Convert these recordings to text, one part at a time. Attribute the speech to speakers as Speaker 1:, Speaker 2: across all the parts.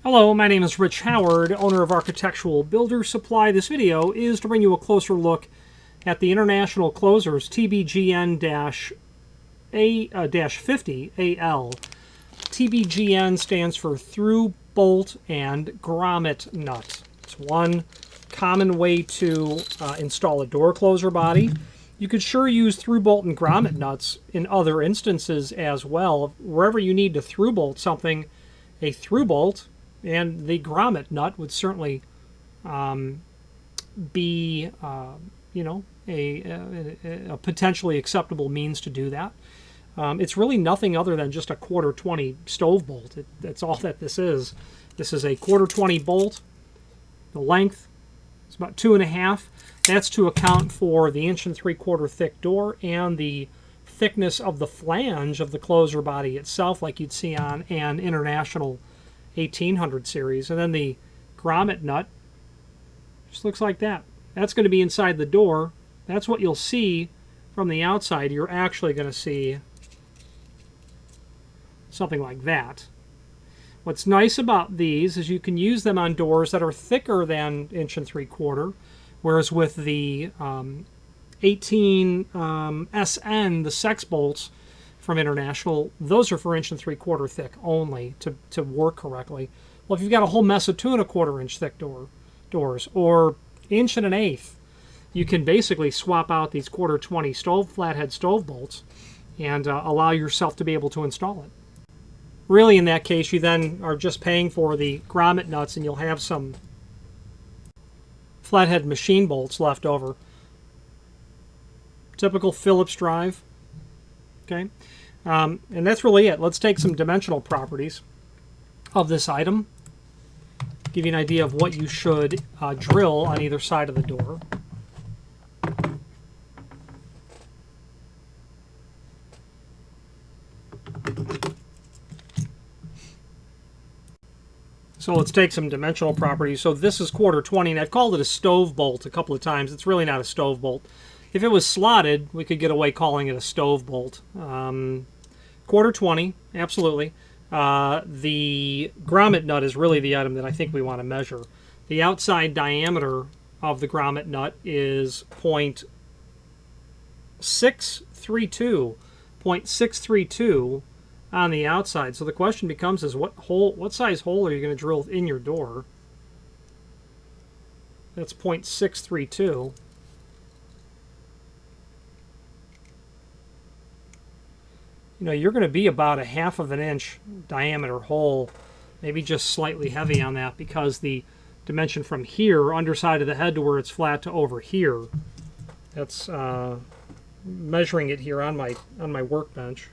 Speaker 1: Hello, my name is Rich Howard, owner of Architectural Builder Supply. This video is to bring you a closer look at the International Closers TBGN-50 AL. TBGN stands for Thru, Bolt, and Grommet nut. It's one common way to install a door closer body. You could sure use through bolt and grommet nuts in other instances as well. Wherever you need to through bolt something, a through bolt and the grommet nut would certainly be, a potentially acceptable means to do that. It's really nothing other than just a 1/4-20 stove bolt. That's all that this is. This is a 1/4-20 bolt. The length is about 2.5. That's to account for the 1 3/4 thick door and the thickness of the flange of the closer body itself, like you'd see on an International 1800 series. And then the grommet nut just looks like that. That's going to be inside the door. That's what you'll see from the outside. You're actually going to see something like that. What's nice about these is you can use them on doors that are thicker than 1 3/4, whereas with the 18 SN, the sex bolts from International, those are for 1 3/4 thick only to work correctly. Well, if you've got a whole mess of 2 1/4 inch thick doors or 1 1/8, you can basically swap out these 1/4-20 flathead stove bolts and allow yourself to be able to install it. Really, in that case, you then are just paying for the grommet nuts, and you'll have some flathead machine bolts left over. Typical Phillips drive. Okay, and that's really it. Let's take some dimensional properties of this item. Give you an idea of what you should drill on either side of the door. So let's take some dimensional properties. So this is 1/4-20, and I've called it a stove bolt a couple of times. It's really not a stove bolt. If it was slotted, we could get away calling it a stove bolt. 1/4-20, absolutely. The grommet nut is really the item that I think we want to measure. The outside diameter of the grommet nut is 0.632 on the outside. So the question becomes is what size hole are you going to drill in your door? That's 0.632. You're going to be about a 1/2 inch diameter hole, maybe just slightly heavy on that, because the dimension from here, underside of the head to where it's flat, to over here, that's measuring it here on my workbench.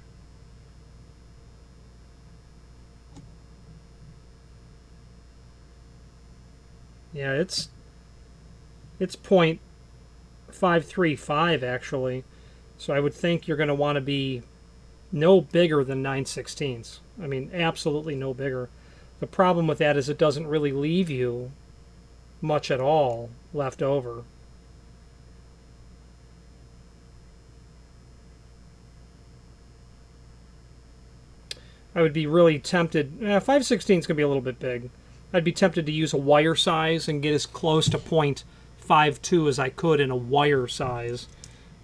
Speaker 1: Yeah, it's 0.535 actually, so I would think you're going to want to be no bigger than 9/16. I mean, absolutely no bigger. The problem with that is it doesn't really leave you much at all left over. I would be really tempted. 5/16 is going to be a little bit big. I'd be tempted to use a wire size and get as close to 0.52 as I could in a wire size.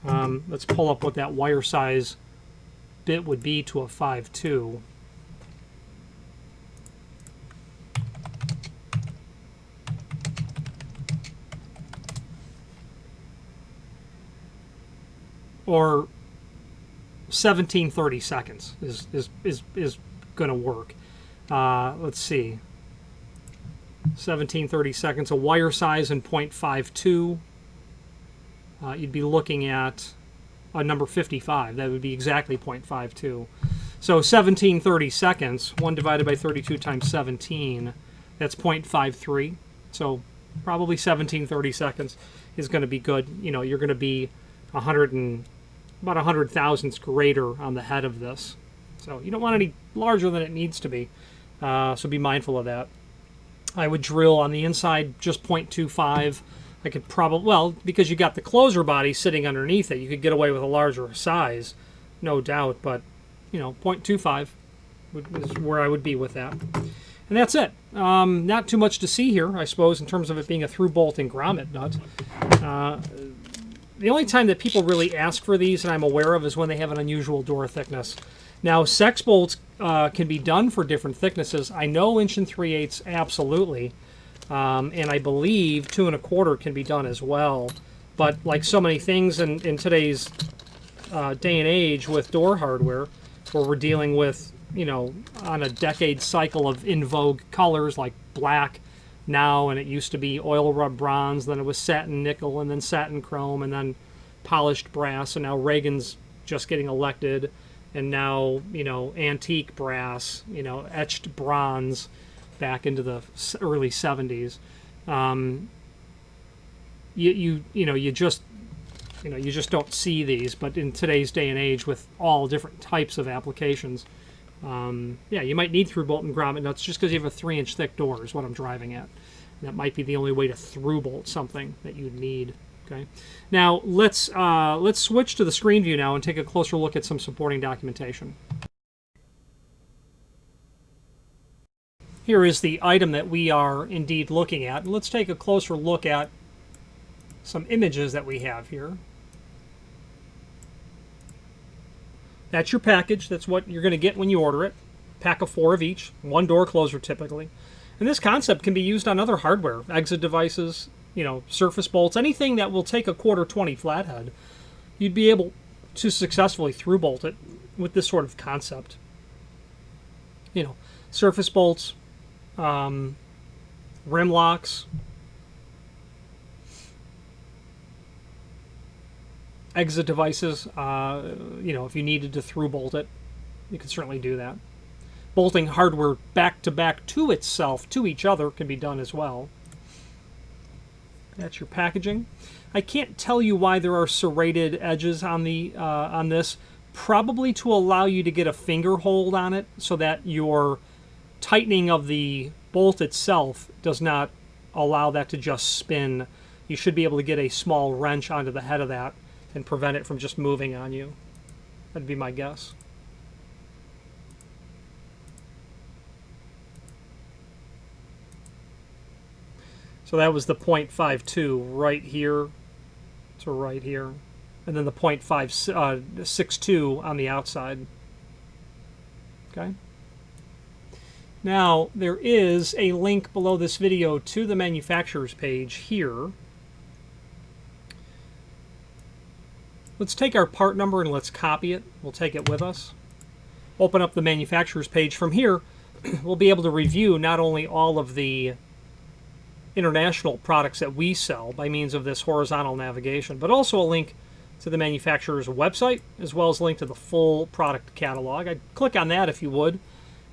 Speaker 1: Let's pull up what that wire size bit would be to a 5.2. Or 17/30 seconds is going to work. Let's see. 17/30 seconds, a wire size in 0.52. You'd be looking at a number 55. That would be exactly 0.52. So 17/30 seconds, 1 divided by 32 times 17, that's 0.53. So probably 17/30 seconds is going to be good. You're going to be about 100 thousandths greater on the head of this. So you don't want any larger than it needs to be. So be mindful of that. I would drill on the inside just 0.25. I could probably, well, because you got the closer body sitting underneath it, you could get away with a larger size, no doubt, but 0.25 is where I would be with that. And that's it. Not too much to see here, I suppose, in terms of it being a through bolt and grommet nut. The only time that people really ask for these, and I'm aware of, is when they have an unusual door thickness. Now, sex bolts can be done for different thicknesses. I know 1 3/8 absolutely, and I believe 2 1/4 can be done as well. But like so many things in today's day and age with door hardware, where we're dealing with, you know, on a decade cycle of in vogue colors like black now, and it used to be oil rub bronze, then it was satin nickel, and then satin chrome, and then polished brass, and now Reagan's just getting elected, and now, you know, antique brass, you know, etched bronze back into the early 70s. You just don't see these, but in today's day and age with all different types of applications, yeah, you might need through bolt and grommet nuts just because you have a 3-inch thick door is what I'm driving at. And that might be the only way to through bolt something that you'd need. Okay. Now let's switch to the screen view now and take a closer look at some supporting documentation. Here is the item that we are indeed looking at. And let's take a closer look at some images that we have here. That's your package. That's what you're going to get when you order it. Pack of 4 of each, 1 door closer typically. And this concept can be used on other hardware, exit devices, you know, surface bolts, anything that will take a 1/4 flathead. You'd be able to successfully through bolt it with this sort of concept. You know, surface bolts, rim locks, exit devices, you know, if you needed to through bolt it, you could certainly do that. Bolting hardware back to back to itself, to each other, can be done as well. That's your packaging. I can't tell you why there are serrated edges on the on this. Probably to allow you to get a finger hold on it so that your tightening of the bolt itself does not allow that to just spin. You should be able to get a small wrench onto the head of that and prevent it from just moving on you. That'd be my guess. So that was the 0.52 right here to right here. And then the 0.562 on the outside. Okay. Now, there is a link below this video to the manufacturer's page here. Let's take our part number and let's copy it. We'll take it with us. Open up the manufacturer's page. From here, we'll be able to review not only all of the international products that we sell by means of this horizontal navigation, but also a link to the manufacturer's website, as well as a link to the full product catalog. I'd click on that if you would,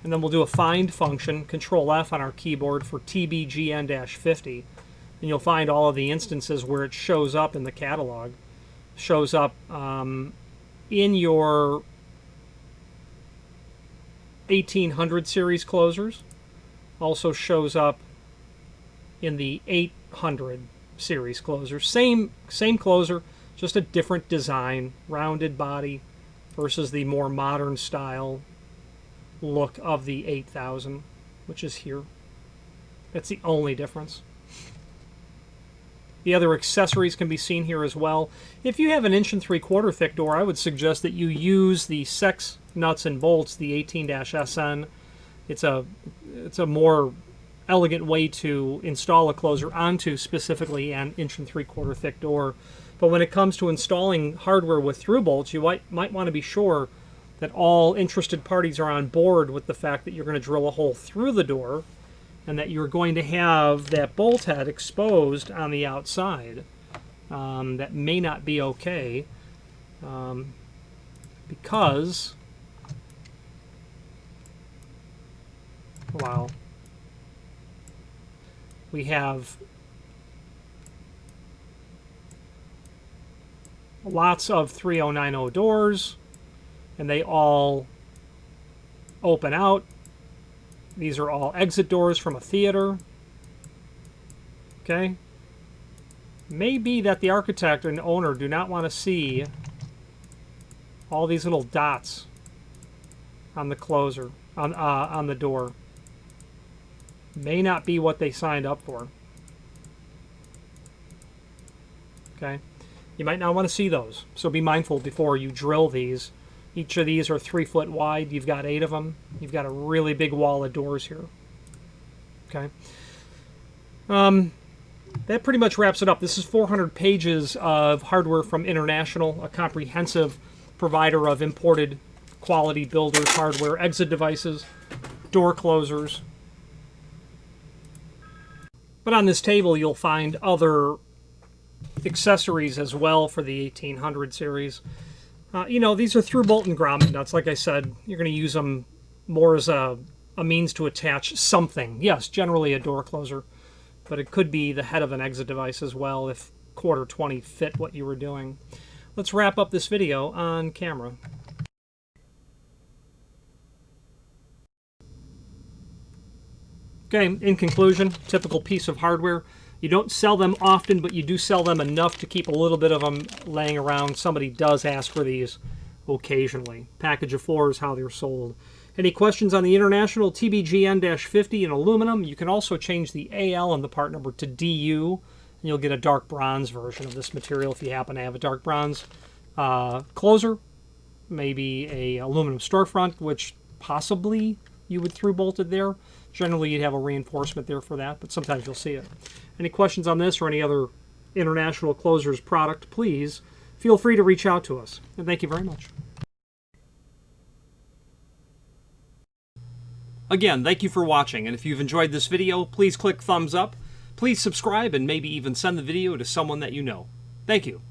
Speaker 1: and then we'll do a find function, Control F on our keyboard for TBGN-50, and you'll find all of the instances where it shows up in the catalog. Shows up in your 1800 series closers, also shows up in the 800 series closer. Same closer, just a different design, rounded body versus the more modern style look of the 8000, which is here. That's the only difference. The other accessories can be seen here as well. If you have an 1 3/4 thick door, I would suggest that you use the Sex nuts and bolts, the 18-SN. It's a more elegant way to install a closer onto specifically an 1 3/4 thick door. But when it comes to installing hardware with through bolts, you might want to be sure that all interested parties are on board with the fact that you're going to drill a hole through the door and that you're going to have that bolt head exposed on the outside. That may not be okay because, wow, we have lots of 3090 doors, and they all open out. These are all exit doors from a theater. Okay? May be that the architect and owner do not want to see all these little dots on the closer, on the door. may not be what they signed up for. Okay, you might not want to see those, so be mindful before you drill these. Each of these are 3 foot wide. You've got 8 of them. You've got a really big wall of doors here. Okay. That pretty much wraps it up. This is 400 pages of hardware from International, a comprehensive provider of imported quality builders hardware, exit devices, door closers. But on this table, you'll find other accessories as well for the 1800 series. You know, these are through bolt and grommet nuts. Like I said, you're going to use them more as a means to attach something. Yes, generally a door closer, but it could be the head of an exit device as well if quarter 20 fit what you were doing. Let's wrap up this video on camera. Okay, in conclusion, typical piece of hardware. You don't sell them often, but you do sell them enough to keep a little bit of them laying around. Somebody does ask for these occasionally. Package of 4 is how they're sold. Any questions on the International TBGN-50 in aluminum? You can also change the AL and the part number to DU, and you'll get a dark bronze version of this material if you happen to have a dark bronze closer, maybe a aluminum storefront, which possibly you would through bolted there. Generally, you'd have a reinforcement there for that, but sometimes you'll see it. Any questions on this or any other International Closers product, please feel free to reach out to us. And thank you very much. Again, thank you for watching, and if you've enjoyed this video, please click thumbs up, please subscribe, and maybe even send the video to someone that you know. Thank you.